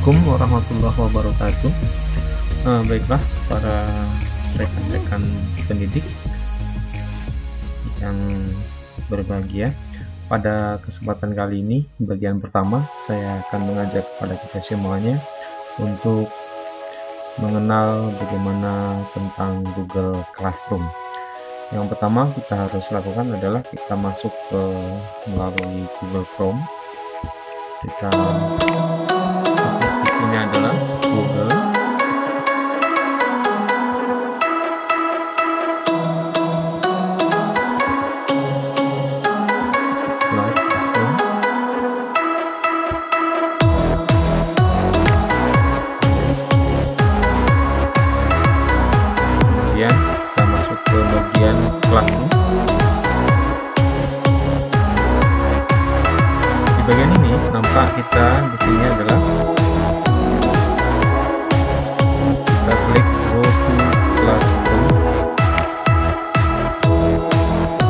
Assalamualaikum warahmatullahi wabarakatuh. Baiklah para rekan-rekan pendidik yang berbahagia, pada kesempatan kali ini bagian pertama saya akan mengajak kepada kita semuanya untuk mengenal bagaimana tentang Google Classroom. Yang pertama kita harus lakukan adalah kita masuk ke melalui Google Chrome. Kita aplikasinya adalah Google Classroom. Kemudian kita masuk ke bagian Classroom. Di bagian ini nampak kita di sini adalah kita klik go to Classroom.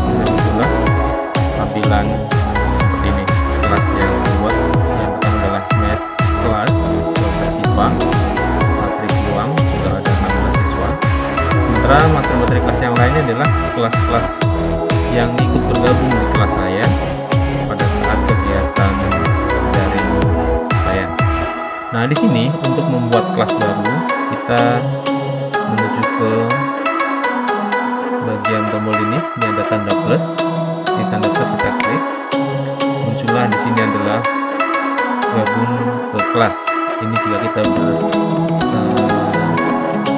Dan itulah tampilan seperti ini kelas yang saya buat. Yang pertama adalah Math Class kelas IPA, materi peluang sudah ada 16 siswa. Sementara materi-materi kelas yang lainnya adalah kelas-kelas yang ikut bergabung di kelas saya pada saat kegiatan daring saya. Nah, di sini untuk membuat kelas baru kita menuju ke bagian tombol ini ada tanda plus. Di tanda plus kita klik, muncullah di sini adalah gabung ke kelas. Ini jika kita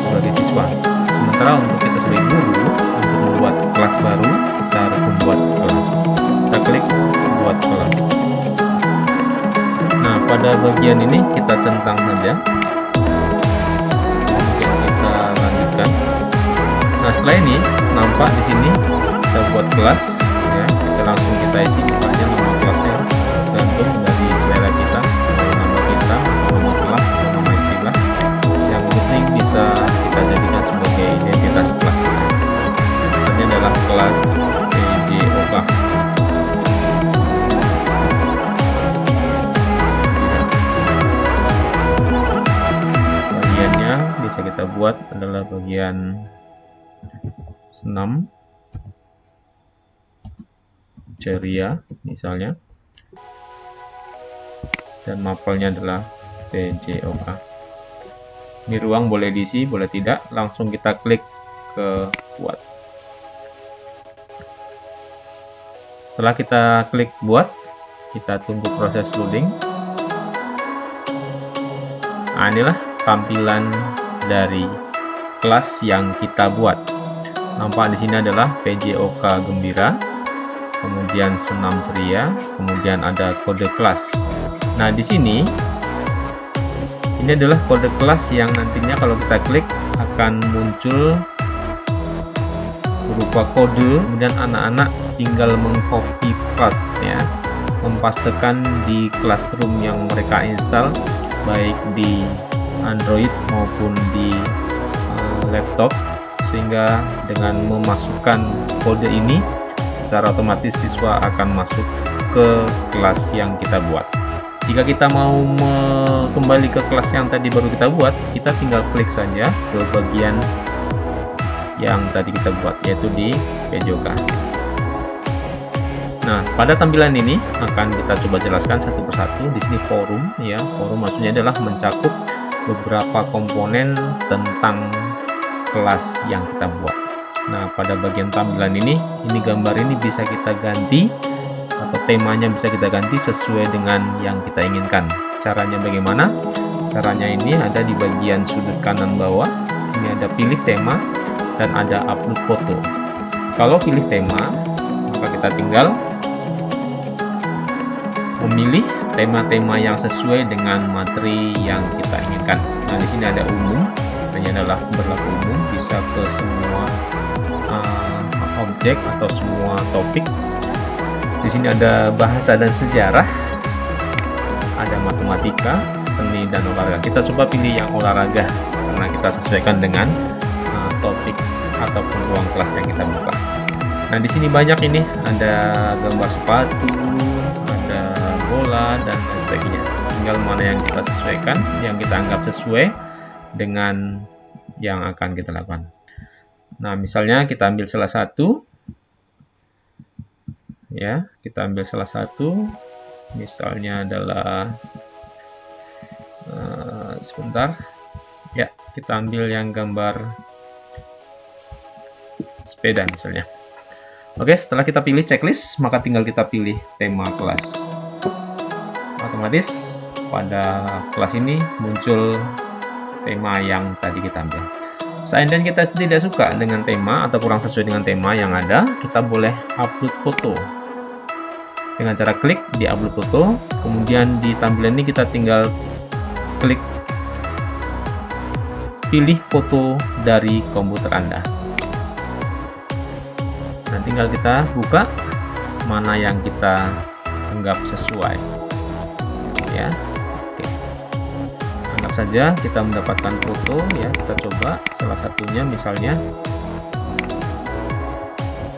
sebagai siswa. Sementara untuk kita sebagai guru, untuk membuat kelas baru kita harus membuat kelas. Kita klik buat kelas. Nah, pada bagian ini kita centang saja. Kemudian kita lanjutkan. Nah, setelah ini nampak di sini kita buat kelas, ya. Kita langsung kita isi misalnya nama kelasnya tergantung dari selera kita, nama kita, nama kelas, nama istilah. Yang penting bisa kita jadikan sebagai identitas kelas kita. Misalnya adalah kelas PJOK. Bagiannya bisa kita buat adalah bagian senam, ceria misalnya, dan mapelnya adalah PJOK. Ini ruang boleh diisi, boleh tidak, langsung kita klik ke buat. Setelah kita klik buat, kita tunggu proses loading. Nah, inilah tampilan dari kelas yang kita buat. Nampak di sini adalah PJOK Gembira, kemudian senam ceria, kemudian ada kode kelas. Nah, di sini ini adalah kode kelas yang nantinya kalau kita klik akan muncul berupa kode, kemudian anak-anak tinggal mengcopy paste, ya, mempastekan di Classroom yang mereka install baik di Android maupun di laptop, sehingga dengan memasukkan kode ini secara otomatis siswa akan masuk ke kelas yang kita buat. Jika kita mau kembali ke kelas yang tadi baru kita buat, kita tinggal klik saja ke bagian yang tadi kita buat, yaitu di PJOK. Nah, pada tampilan ini akan kita coba jelaskan satu persatu. Di sini forum, ya, forum maksudnya adalah mencakup beberapa komponen tentang kelas yang kita buat. Nah, pada bagian tampilan ini gambar ini bisa kita ganti atau temanya bisa kita ganti sesuai dengan yang kita inginkan. Caranya bagaimana? Caranya ini ada di bagian sudut kanan bawah. Ini ada pilih tema dan ada upload foto. Kalau pilih tema, maka kita tinggal memilih tema-tema yang sesuai dengan materi yang kita inginkan. Nah, di sini ada umum, ini adalah berlaku umum, bisa ke semua objek atau semua topik. Di sini ada bahasa dan sejarah, ada matematika, seni dan olahraga. Kita coba pilih yang olahraga karena kita sesuaikan dengan topik ataupun ruang kelas yang kita buka. Nah, di sini banyak ini ada gambar sepatu, ada bola dan lain sebagainya. tinggal mana yang kita sesuaikan, yang kita anggap sesuai dengan yang akan kita lakukan. Nah, misalnya kita ambil salah satu, ya, kita ambil salah satu, misalnya adalah sebentar, ya, kita ambil yang gambar sepeda misalnya. Oke, setelah kita pilih checklist, maka tinggal kita pilih tema kelas. Otomatis pada kelas ini muncul tema yang tadi kita ambil. Seandainya kita tidak suka dengan tema atau kurang sesuai dengan tema yang ada, kita boleh upload foto. Dengan cara klik di upload foto, kemudian di tampilan ini kita tinggal klik pilih foto dari komputer Anda. Nah, tinggal kita buka mana yang kita anggap sesuai, ya. Oke, anggap saja kita mendapatkan foto, ya. Kita coba salah satunya, misalnya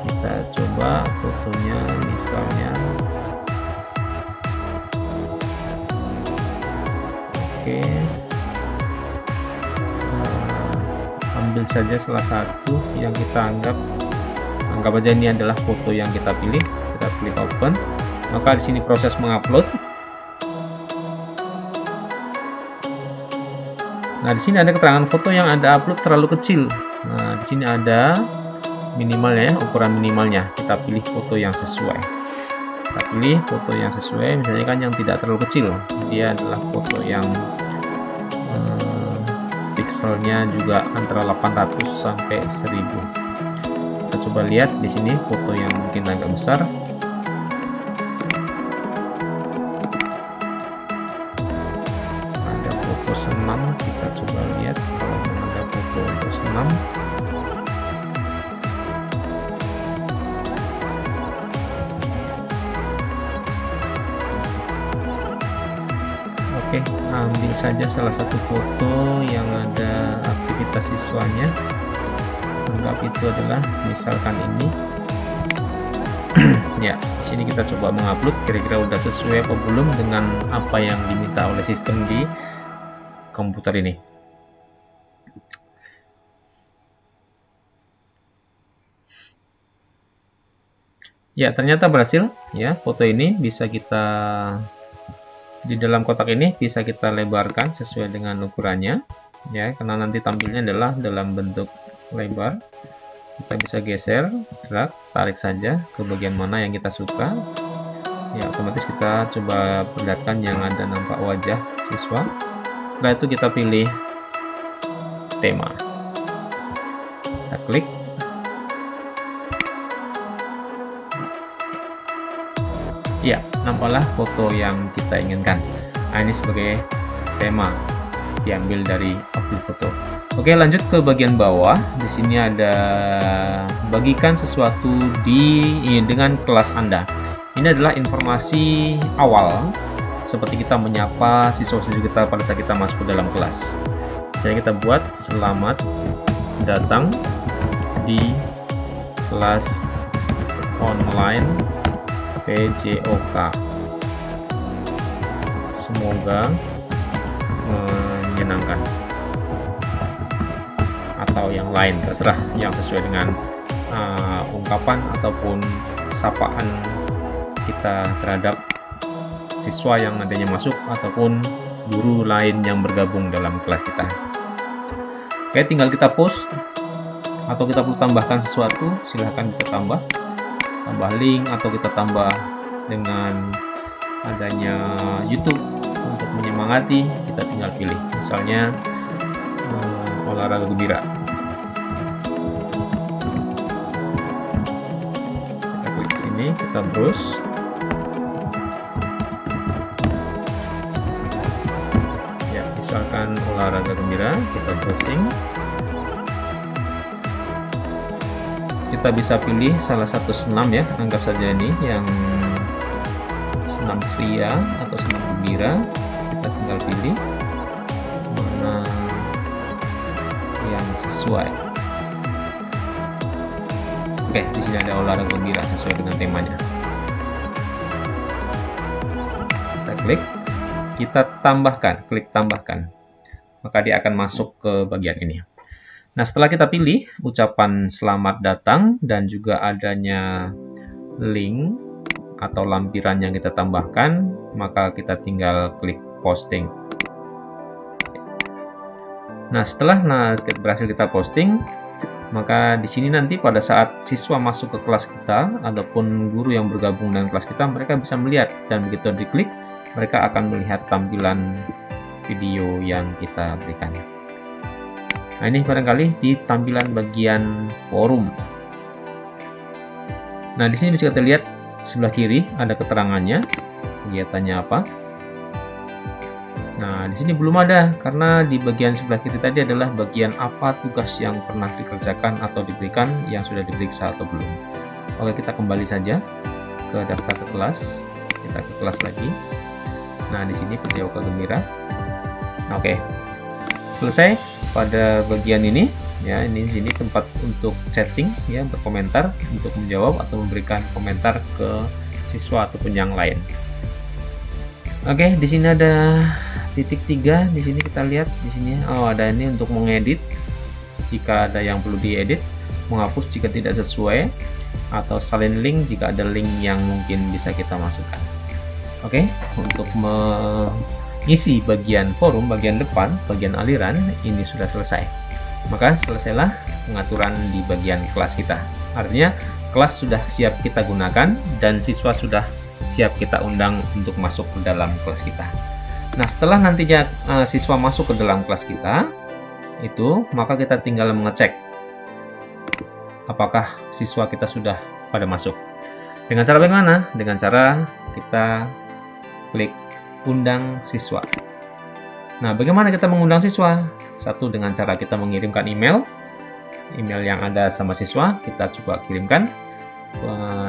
kita coba fotonya misalnya, oke, ambil saja salah satu yang kita anggap aja ini adalah foto yang kita pilih. Kita klik open, maka di sini proses mengupload. Nah, di sini ada keterangan foto yang Anda upload terlalu kecil. Nah, di sini ada minimalnya, ya, ukuran minimalnya. Kita pilih foto yang sesuai. Kita pilih foto yang sesuai, misalnya kan yang tidak terlalu kecil. Dia adalah foto yang pixelnya juga antara 800 sampai 1000. Kita coba lihat di sini foto yang mungkin agak besar. Ada foto senam, kita coba lihat kalau ada foto untuk senam. Oke, ambil saja salah satu foto yang ada aktivitas siswanya. Anggap itu adalah misalkan ini. Ya, di sini kita coba mengupload, kira-kira udah sesuai apa belum dengan apa yang diminta oleh sistem di komputer ini. Ya, ternyata berhasil. Ya, foto ini bisa kita di dalam kotak ini bisa kita lebarkan sesuai dengan ukurannya. Ya, karena nanti tampilnya adalah dalam bentuk lebar. Kita bisa geser, drag, tarik saja ke bagian mana yang kita suka. Ya, otomatis kita coba perlihatkan yang ada nampak wajah siswa. Setelah itu kita pilih tema. Kita klik. Ya, nampaklah foto yang kita inginkan. Nah, ini sebagai tema diambil dari upload foto. Oke, lanjut ke bagian bawah. Di sini ada bagikan sesuatu dengan kelas Anda. Ini adalah informasi awal, seperti kita menyapa siswa-siswi kita pada saat kita masuk ke dalam kelas. Misalnya kita buat selamat datang di kelas online PJOK. Semoga menyenangkan. Atau yang lain, terserah yang sesuai dengan ungkapan ataupun sapaan kita terhadap siswa yang nantinya masuk ataupun guru lain yang bergabung dalam kelas kita. Oke, tinggal kita post atau kita perlu tambahkan sesuatu, silahkan kita tambah link atau kita tambah dengan adanya YouTube untuk menyemangati. Kita tinggal pilih, misalnya olahraga gembira. Kita klik sini, kita browse. Ya, misalkan olahraga gembira, kita browsing. Kita bisa pilih salah satu senam, ya, anggap saja ini yang senam ceria atau senam gembira. Kita tinggal pilih mana yang sesuai. Oke, di sini ada olahraga gembira sesuai dengan temanya. Kita klik. kita tambahkan, klik tambahkan, maka dia akan masuk ke bagian ini. Nah, setelah kita pilih ucapan selamat datang dan juga adanya link atau lampiran yang kita tambahkan, maka kita tinggal klik posting. Nah, setelah berhasil kita posting, maka di sini nanti pada saat siswa masuk ke kelas kita ataupun guru yang bergabung dengan kelas kita, mereka bisa melihat, dan begitu diklik, mereka akan melihat tampilan video yang kita berikan. Nah, ini barangkali di tampilan bagian forum. Nah, di sini bisa kita lihat sebelah kiri ada keterangannya, kegiatannya apa. Nah, di sini belum ada karena di bagian sebelah kiri tadi adalah bagian apa tugas yang pernah dikerjakan atau diberikan yang sudah diperiksa atau belum. Oke, kita kembali saja ke daftar ke kelas. Kita ke kelas lagi. Nah, di sini PJOK Gembira. Oke. Selesai pada bagian ini ya, ini sini tempat untuk chatting ya, berkomentar, untuk menjawab atau memberikan komentar ke siswa ataupun yang lain. Oke, di sini ada titik 3, di sini kita lihat di sini ada ini untuk mengedit jika ada yang perlu diedit, menghapus jika tidak sesuai, atau salin link jika ada link yang mungkin bisa kita masukkan. Oke, untuk mengisi bagian forum, bagian depan, bagian aliran ini sudah selesai. Maka selesailah pengaturan di bagian kelas kita. Artinya kelas sudah siap kita gunakan dan siswa sudah siap kita undang untuk masuk ke dalam kelas kita. Nah, setelah nantinya siswa masuk ke dalam kelas kita itu, maka kita tinggal mengecek apakah siswa kita sudah pada masuk. Dengan cara bagaimana? Dengan cara kita klik undang siswa. Nah, bagaimana kita mengundang siswa? Satu, dengan cara kita mengirimkan email yang ada sama siswa, kita coba kirimkan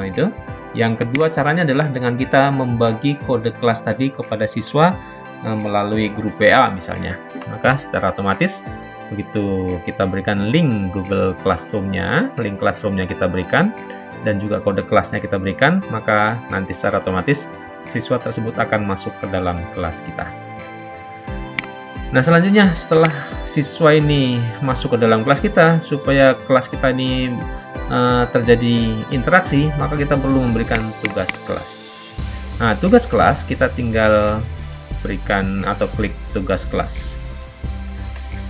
itu. Yang kedua caranya adalah dengan kita membagi kode kelas tadi kepada siswa melalui grup WA misalnya. Maka secara otomatis begitu kita berikan link Google Classroom-nya, link Classroom-nya kita berikan dan juga kode kelasnya kita berikan, maka nanti secara otomatis siswa tersebut akan masuk ke dalam kelas kita. Nah, selanjutnya setelah siswa ini masuk ke dalam kelas kita, supaya kelas kita ini terjadi interaksi, maka kita perlu memberikan tugas kelas. Nah, tugas kelas kita tinggal berikan atau klik tugas kelas.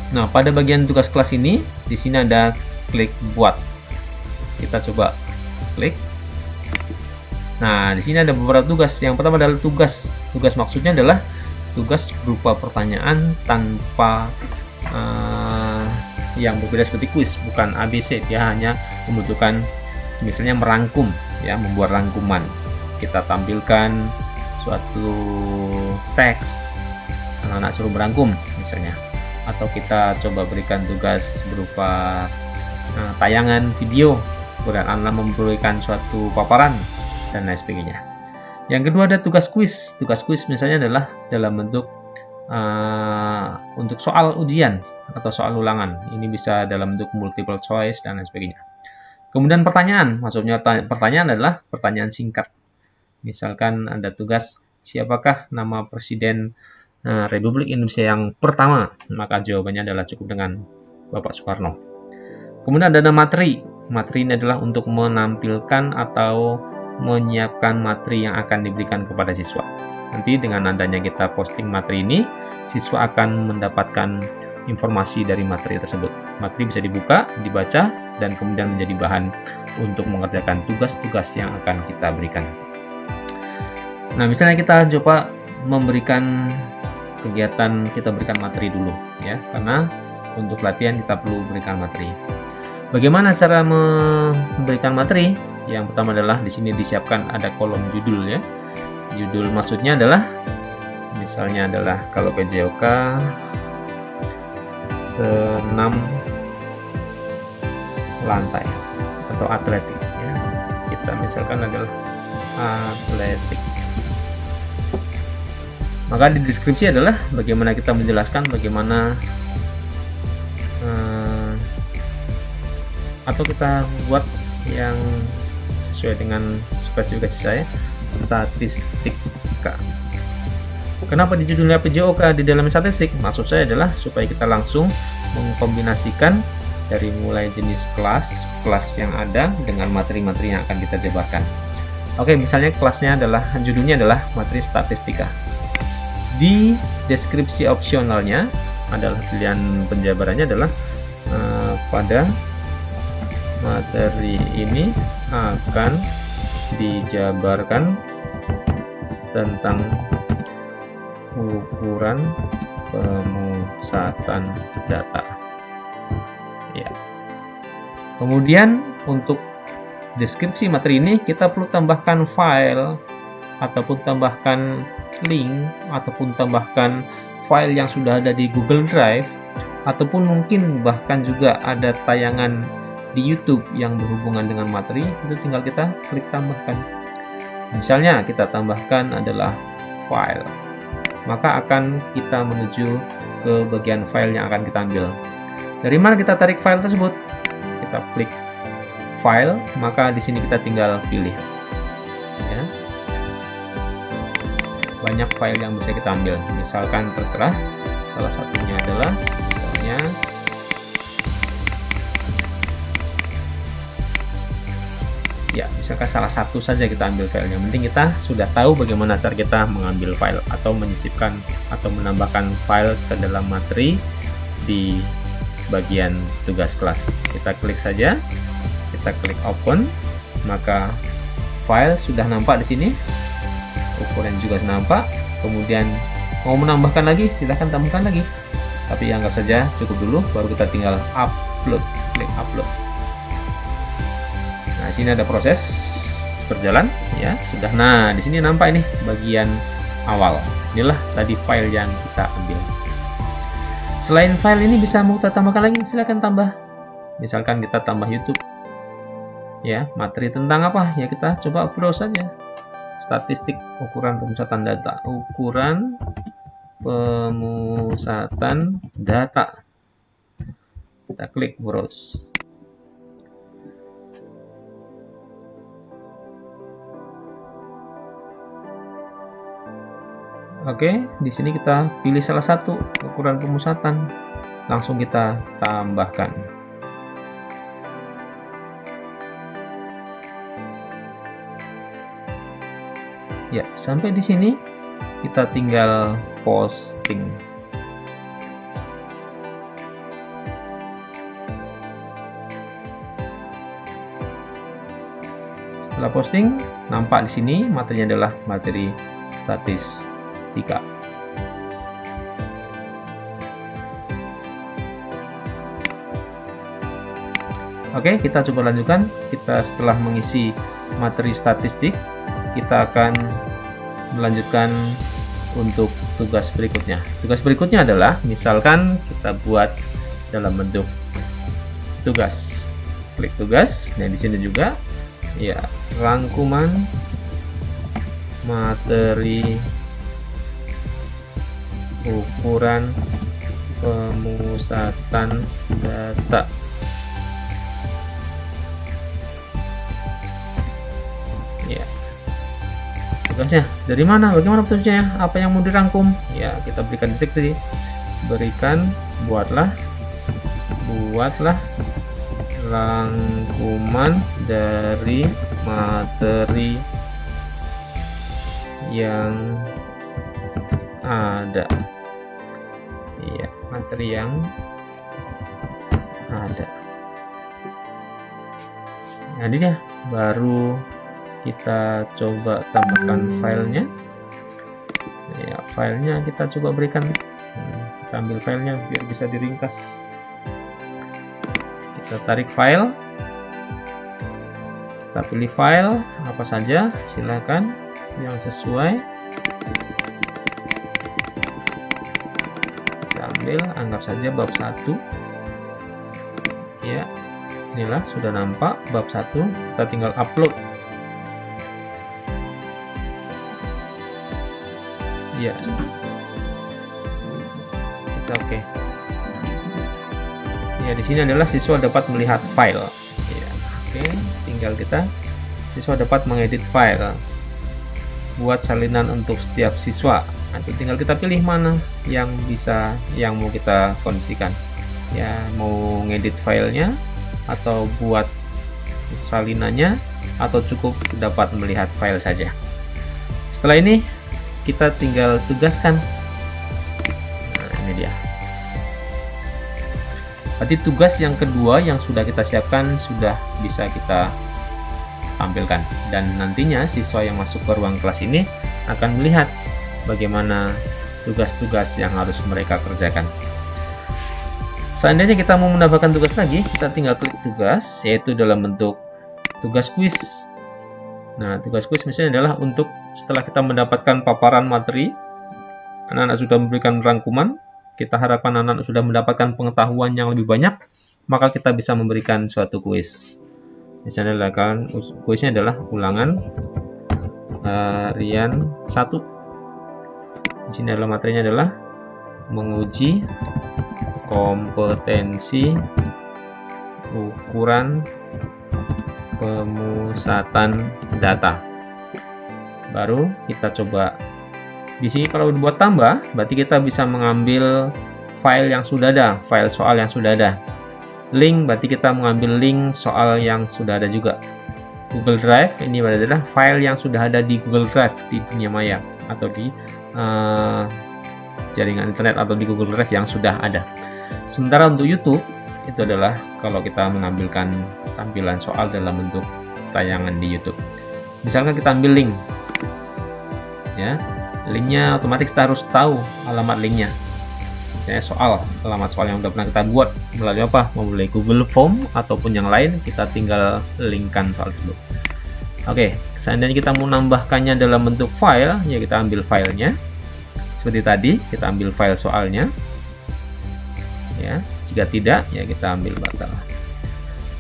Nah, pada bagian tugas kelas ini, di sini ada klik buat. Kita coba klik. Nah, di sini ada beberapa tugas. Yang pertama adalah tugas. Tugas maksudnya adalah tugas berupa pertanyaan tanpa yang berbeda seperti kuis, bukan ABC. Dia hanya membutuhkan misalnya merangkum, ya, membuat rangkuman. Kita tampilkan suatu teks, anak-anak suruh merangkum misalnya. Atau kita coba berikan tugas berupa tayangan video, kemudian anak memberikan suatu paparan dan lain sebagainya. Yang kedua ada tugas kuis. Tugas kuis misalnya adalah dalam bentuk untuk soal ujian atau soal ulangan. Ini bisa dalam bentuk multiple choice dan lain sebagainya. Kemudian pertanyaan, maksudnya pertanyaan adalah pertanyaan singkat. Misalkan ada tugas siapakah nama Presiden Republik Indonesia yang pertama, maka jawabannya adalah cukup dengan Bapak Soekarno. Kemudian ada materi. Materi ini adalah untuk menampilkan atau menyiapkan materi yang akan diberikan kepada siswa. Nanti dengan adanya kita posting materi ini, siswa akan mendapatkan informasi dari materi tersebut. Materi bisa dibuka, dibaca, dan kemudian menjadi bahan untuk mengerjakan tugas-tugas yang akan kita berikan. Nah, misalnya kita coba memberikan kegiatan, kita berikan materi dulu, ya, karena untuk latihan kita perlu berikan materi. Bagaimana cara memberikan materi? Yang pertama adalah di sini disiapkan ada kolom judul, ya. Judul maksudnya adalah misalnya adalah kalau PJOK senam lantai atau atletik, ya. Kita misalkan adalah atletik. Maka di deskripsi adalah bagaimana kita menjelaskan bagaimana atau kita buat yang sesuai dengan spesifikasi saya, statistika. Kenapa di judulnya PJOK di dalam statistik? Maksud saya adalah supaya kita langsung mengkombinasikan dari mulai jenis kelas yang ada dengan materi-materi yang akan kita jabarkan. Oke, misalnya kelasnya adalah, judulnya adalah materi statistika. Di deskripsi opsionalnya adalah pilihan penjabarannya adalah pada materi ini akan dijabarkan tentang ukuran pemusatan data. Ya. Kemudian untuk deskripsi materi ini kita perlu tambahkan file ataupun tambahkan link ataupun tambahkan file yang sudah ada di Google Drive, ataupun mungkin bahkan juga ada tayangan di YouTube yang berhubungan dengan materi, itu tinggal kita klik tambahkan. Misalnya kita tambahkan adalah file, maka akan kita menuju ke bagian file yang akan kita ambil. Dari mana kita tarik file tersebut? Kita klik file, maka di sini kita tinggal pilih. Ya. Banyak file yang bisa kita ambil. Misalkan terserah, salah satunya adalah misalnya misalkan salah satu saja kita ambil file. Yang penting kita sudah tahu bagaimana cara kita mengambil file atau menyisipkan atau menambahkan file ke dalam materi di bagian tugas kelas. Kita klik saja, kita klik open, maka file sudah nampak di sini, ukuran juga nampak. Kemudian mau menambahkan lagi, silahkan tambahkan lagi, tapi anggap saja cukup dulu, baru kita tinggal upload, klik upload. Nah, sini ada proses berjalan ya, sudah. Nah, di sini nampak ini bagian awal. Inilah tadi file yang kita ambil. Selain file ini bisa mau kita tambahkan lagi, silakan tambah. Misalkan kita tambah YouTube. Ya, materi tentang apa? Ya kita coba browse saja. Statistik ukuran pemusatan data. Ukuran pemusatan data. Kita klik browse. Oke, di sini kita pilih salah satu ukuran pemusatan, langsung kita tambahkan. Ya, sampai di sini kita tinggal posting. Setelah posting, nampak di sini materinya adalah materi statistika. Oke, kita coba lanjutkan. Kita setelah mengisi materi statistik, kita akan melanjutkan untuk tugas berikutnya. Tugas berikutnya adalah misalkan kita buat dalam bentuk tugas. Klik tugas. Nah, di sini juga ya, rangkuman materi ukuran pemusatan data. Ya, tugasnya dari mana? Bagaimana tugasnya? Apa yang mau dirangkum? Ya, kita berikan deskripsi. Berikan, buatlah rangkuman dari materi yang ada. Iya, materi yang ada. Jadi ya, baru kita coba tambahkan filenya. Ya, filenya kita coba berikan. Kita ambil filenya biar bisa diringkas. Kita tarik file. Kita pilih file apa saja, silakan yang sesuai. Anggap saja bab 1 ya, inilah sudah nampak bab 1. Kita tinggal upload ya, kita oke. Ya, di sini adalah siswa dapat melihat file ya. Oke, tinggal siswa dapat mengedit file, buat salinan untuk setiap siswa. Nah, tinggal kita pilih mana yang mau kita kondisikan. Ya, mau ngedit filenya atau buat salinannya, atau cukup dapat melihat file saja. Setelah ini kita tinggal tugaskan. Nah, ini dia. Berarti tugas yang kedua yang sudah kita siapkan sudah bisa kita tampilkan, dan nantinya siswa yang masuk ke ruang kelas ini akan melihat bagaimana tugas-tugas yang harus mereka kerjakan. Seandainya kita mau mendapatkan tugas lagi, kita tinggal klik tugas, yaitu dalam bentuk tugas kuis. Nah, tugas kuis misalnya adalah untuk setelah kita mendapatkan paparan materi, anak-anak sudah memberikan rangkuman, kita harapkan anak-anak sudah mendapatkan pengetahuan yang lebih banyak, maka kita bisa memberikan suatu kuis. Misalnya adalah kuisnya adalah ulangan harian 1. Di sini adalah materinya adalah menguji kompetensi ukuran pemusatan data. Baru kita coba di sini. Kalau buat tambah, berarti kita bisa mengambil file yang sudah ada, file soal yang sudah ada. Link, berarti kita mengambil link soal yang sudah ada juga. Google Drive, ini adalah file yang sudah ada di Google Drive di dunia maya atau di jaringan internet atau di Google Drive yang sudah ada. Sementara untuk YouTube itu adalah kalau kita mengambilkan tampilan soal dalam bentuk tayangan di YouTube. Misalkan kita ambil link, ya, linknya otomatis kita harus tahu alamat linknya. Misalnya alamat soal yang sudah pernah kita buat melalui apa? Melalui Google Form ataupun yang lain, kita tinggal linkkan soal tersebut. Oke, seandainya kita mau nambahkannya dalam bentuk file, ya kita ambil filenya. Seperti tadi, kita ambil file soalnya. Ya, jika tidak, ya kita ambil batal.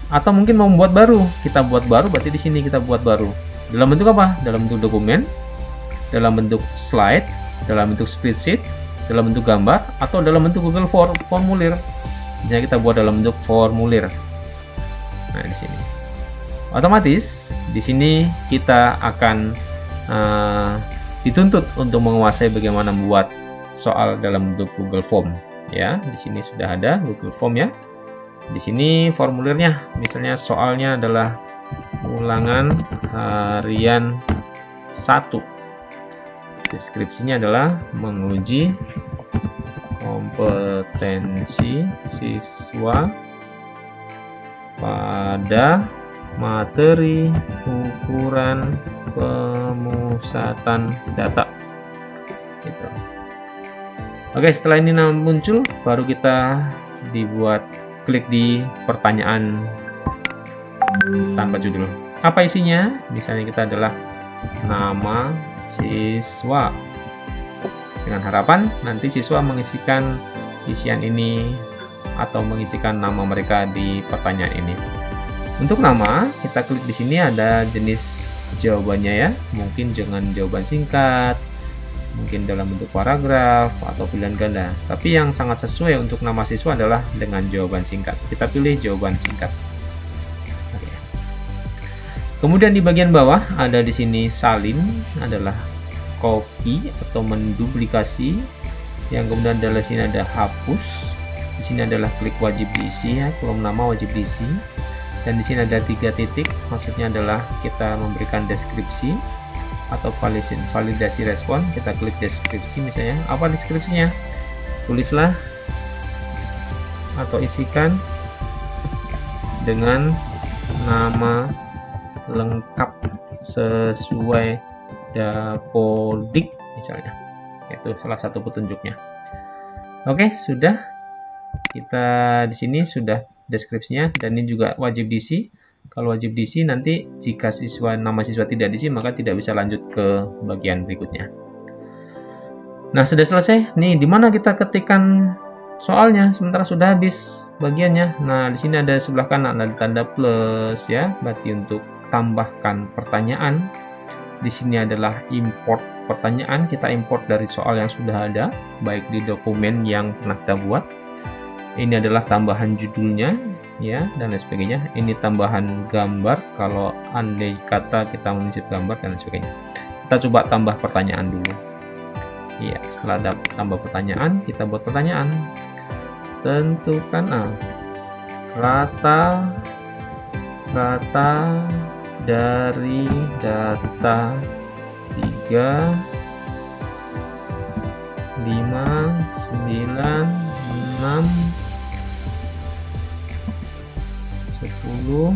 Atau mungkin mau membuat baru, kita buat baru, berarti di sini kita buat baru. Dalam bentuk apa? Dalam bentuk dokumen, dalam bentuk slide, dalam bentuk spreadsheet, dalam bentuk gambar, atau dalam bentuk Google formulir. Misalnya kita buat dalam bentuk formulir. Nah, di sini. Otomatis di sini kita akan dituntut untuk menguasai bagaimana membuat soal dalam bentuk Google Form. Ya, di sini sudah ada Google Form ya. Di sini formulirnya, misalnya soalnya adalah ulangan harian 1. Deskripsinya adalah menguji kompetensi siswa pada materi ukuran pemusatan data. Gitu. Oke, setelah ini muncul, baru kita klik di pertanyaan tanpa judul. Apa isinya? Misalnya kita adalah nama siswa. Dengan harapan nanti siswa mengisikan isian ini atau mengisikan nama mereka di pertanyaan ini. Untuk nama, kita klik di sini ada jenis jawabannya ya. Mungkin dengan jawaban singkat, mungkin dalam bentuk paragraf atau pilihan ganda. Tapi yang sangat sesuai untuk nama siswa adalah dengan jawaban singkat. Kita pilih jawaban singkat. Oke. Kemudian di bagian bawah ada di sini salin, adalah copy atau menduplikasi. Yang kemudian di sini ada hapus. Di sini adalah klik wajib diisi ya, kolom nama wajib diisi. Dan di sini ada 3 titik, maksudnya adalah kita memberikan deskripsi atau validasi respon. Kita klik deskripsi misalnya. Apa deskripsinya? Tulislah atau isikan dengan nama lengkap sesuai Dapodik misalnya. Itu salah satu petunjuknya. Oke, sudah. Kita di sini sudah deskripsinya, dan ini juga wajib diisi. Kalau wajib diisi, nanti jika nama siswa tidak diisi, maka tidak bisa lanjut ke bagian berikutnya. Nah, sudah selesai. Nih, di mana kita ketikkan soalnya, sementara sudah habis bagiannya. Nah, di sini ada sebelah kanan ada tanda plus ya, berarti untuk tambahkan pertanyaan. Di sini adalah import pertanyaan. Kita import dari soal yang sudah ada, baik di dokumen yang pernah kita buat. Ini adalah tambahan judulnya ya, dan lain sebagainya. Ini tambahan gambar kalau andai kata kita mengisi gambar dan lain sebagainya. Kita coba tambah pertanyaan dulu. Ya, setelah ada tambah pertanyaan, kita buat pertanyaan. Tentukan rata dari data 3, 5, 9, 6, 10,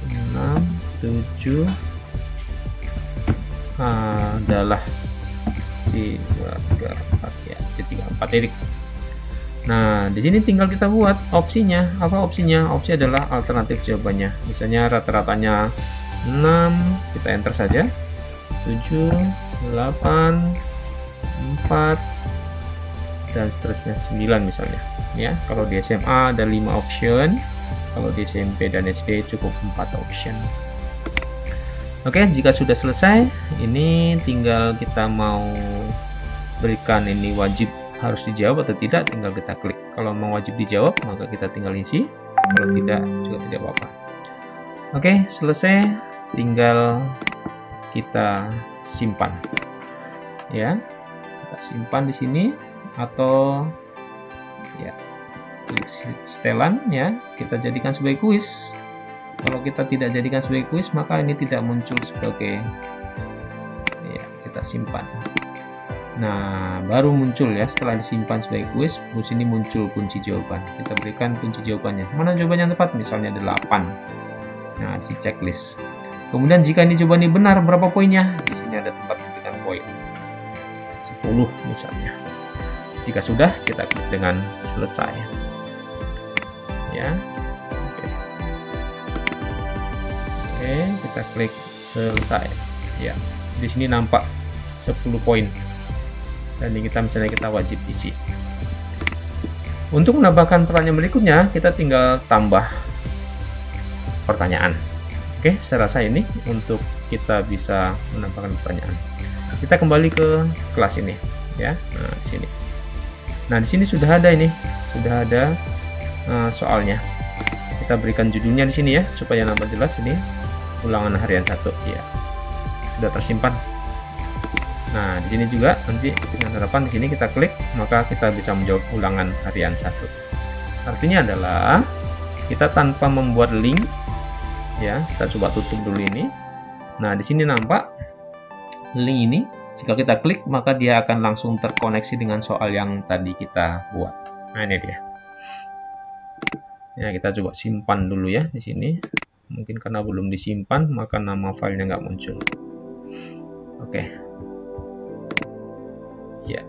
6, 7 adalah 3, 4 ya, 4 titik. Nah, di sini tinggal kita buat opsinya. Apa opsinya? Opsi adalah alternatif jawabannya. Misalnya rata-ratanya 6, kita enter saja. 7, 8, 4 dan seterusnya 9 misalnya. Ya, kalau di SMA ada 5 option, kalau di SMP dan SD cukup 4 option. Oke, jika sudah selesai, ini tinggal kita mau berikan ini wajib harus dijawab atau tidak, tinggal kita klik. Kalau mau wajib dijawab, maka kita tinggal isi. Kalau tidak, juga tidak apa-apa. Oke, selesai. Tinggal kita simpan. Ya, kita simpan di sini atau ya klik setelan ya. Kita jadikan sebagai kuis. Kalau kita tidak jadikan sebagai kuis, maka ini tidak muncul sebagai ya, kita simpan. Nah, baru muncul ya setelah disimpan sebagai kuis, di sini muncul kunci jawaban. Kita berikan kunci jawabannya. Mana jawaban yang tepat? Misalnya 8. Nah, di checklist. Kemudian jika ini jawabannya benar, berapa poinnya? Di sini ada tempat memberikan poin. 10 misalnya. Jika sudah, kita klik dengan selesai. Ya. Oke, kita klik selesai. Ya, di sini nampak 10 poin. Dan ini kita wajib isi. Untuk menambahkan pertanyaan berikutnya, kita tinggal tambah pertanyaan. Oke, saya rasa ini untuk kita bisa menambahkan pertanyaan. Kita kembali ke kelas ini, ya. Nah, di sini. Nah, di sini sudah ada ini, sudah ada soalnya. Kita berikan judulnya di sini ya, supaya nampak jelas ini. Ulangan harian 1 ya, sudah tersimpan. Nah, di sini juga nanti dengan harapan di sini kita klik, maka kita bisa menjawab ulangan harian 1. Artinya adalah kita tanpa membuat link ya, kita coba tutup dulu ini. Nah, di sini nampak link ini, jika kita klik maka dia akan langsung terkoneksi dengan soal yang tadi kita buat. Nah, ini dia. Ya, kita coba simpan dulu ya di sini. Mungkin karena belum disimpan, maka nama filenya nggak muncul. Oke. Ya,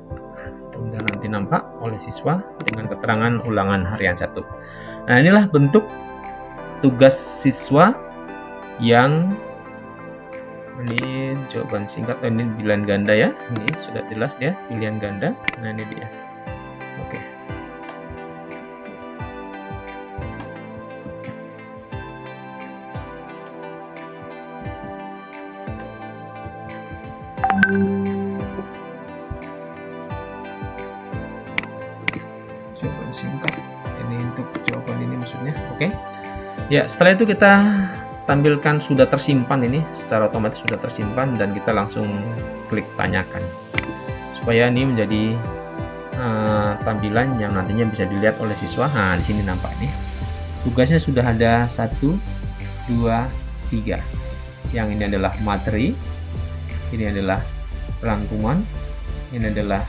kemudian nanti nampak oleh siswa dengan keterangan ulangan harian 1. Nah, inilah bentuk tugas siswa yang ini jawaban singkat, ini pilihan ganda ya. Ini sudah jelas ya, pilihan ganda. Nah, ini dia. Oke. Jawaban singkat ini untuk jawaban ini maksudnya. Oke. Ya, setelah itu kita tampilkan sudah tersimpan, ini secara otomatis sudah tersimpan, dan kita langsung klik tanyakan supaya ini menjadi tampilan yang nantinya bisa dilihat oleh siswa. Nah, di sini nampak nih tugasnya sudah ada 1, 2, 3. Yang ini adalah materi, ini adalah rangkuman, ini adalah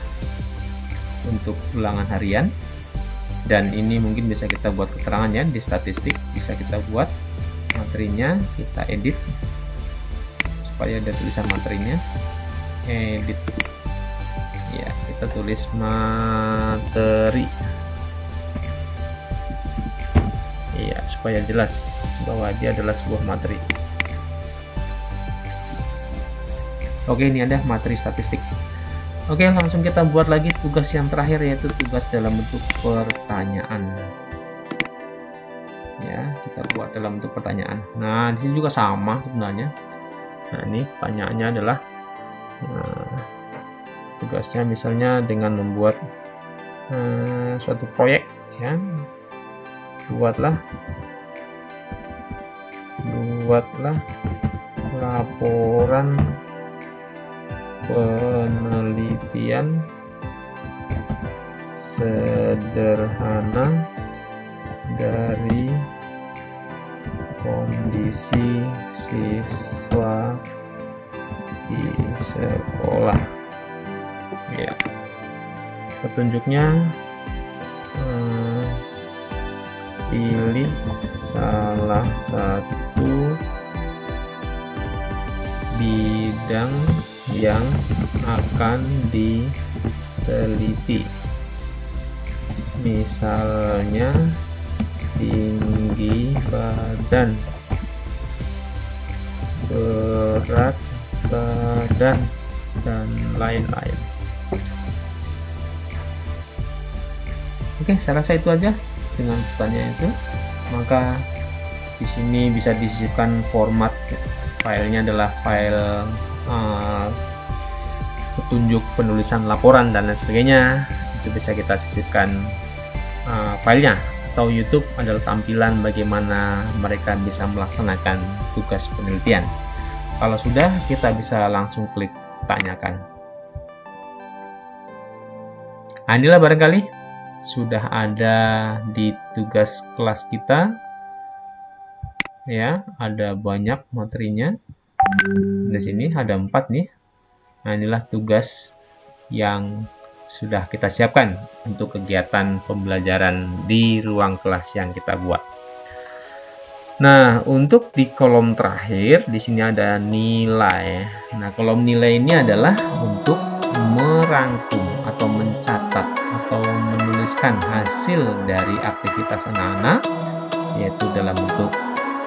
untuk ulangan harian, dan ini mungkin bisa kita buat keterangannya di statistik, bisa kita buat materinya, kita edit supaya ada tulisan materinya, edit ya, kita tulis materi ya, supaya jelas bahwa dia adalah sebuah materi. Oke, ini ada materi statistik. Oke, langsung kita buat lagi tugas yang terakhir, yaitu tugas dalam bentuk pertanyaan. Ya, kita buat dalam bentuk pertanyaan. Nah, di sini juga sama sebenarnya. Nah, ini pertanyaannya adalah tugasnya misalnya dengan membuat suatu proyek, ya. Buatlah laporan penelitian sederhana dari kondisi siswa di sekolah. Ya, petunjuknya pilih salah satu bidang yang akan diteliti, misalnya tinggi badan, berat badan, dan lain-lain. Oke, saya rasa itu aja dengan pertanyaan itu. Maka di sini bisa disisipkan format filenya adalah file petunjuk penulisan laporan dan lain sebagainya. Itu bisa kita sisipkan filenya, atau YouTube adalah tampilan bagaimana mereka bisa melaksanakan tugas penelitian. Kalau sudah, kita bisa langsung klik tanyakan. Nah, inilah barangkali sudah ada di tugas kelas kita, ya, ada banyak materinya. Di sini ada 4 nih. Nah, inilah tugas yang sudah kita siapkan untuk kegiatan pembelajaran di ruang kelas yang kita buat. Nah, untuk di kolom terakhir di sini ada nilai. Nah, kolom nilai ini adalah untuk merangkum atau mencatat atau menuliskan hasil dari aktivitas anak-anak, yaitu dalam bentuk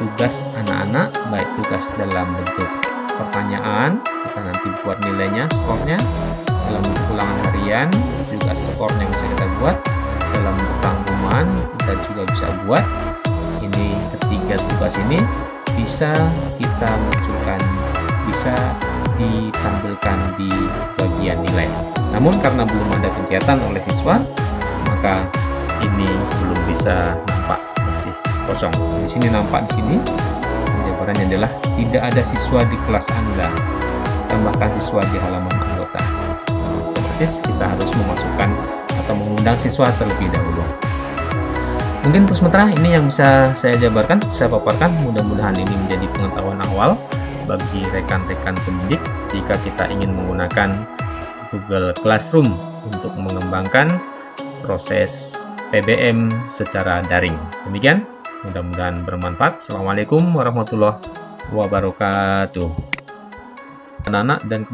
tugas anak-anak, baik tugas dalam bentuk pertanyaan, kita nanti buat nilainya, skornya, dalam bentuk ulangan harian, juga skornya bisa kita buat, dalam bentuk rangkuman, kita juga bisa buat. Ini ketiga tugas ini bisa kita munculkan, bisa ditampilkan di bagian nilai. Namun karena belum ada kegiatan oleh siswa, maka ini belum bisa nampak, masih kosong. Di sini nampak, di sini jawabannya adalah tidak ada siswa di kelas Anda. Tambahkan siswa di halaman anggota. Otomatis kita harus memasukkan atau mengundang siswa terlebih dahulu. Mungkin untuk sementara ini yang bisa saya jabarkan, saya paparkan. Mudah-mudahan ini menjadi pengetahuan awal bagi rekan-rekan pendidik jika kita ingin menggunakan Google Classroom untuk mengembangkan proses PBM secara daring. Demikian, mudah-mudahan bermanfaat. Assalamualaikum warahmatullahi wabarakatuh. Anak-anak dan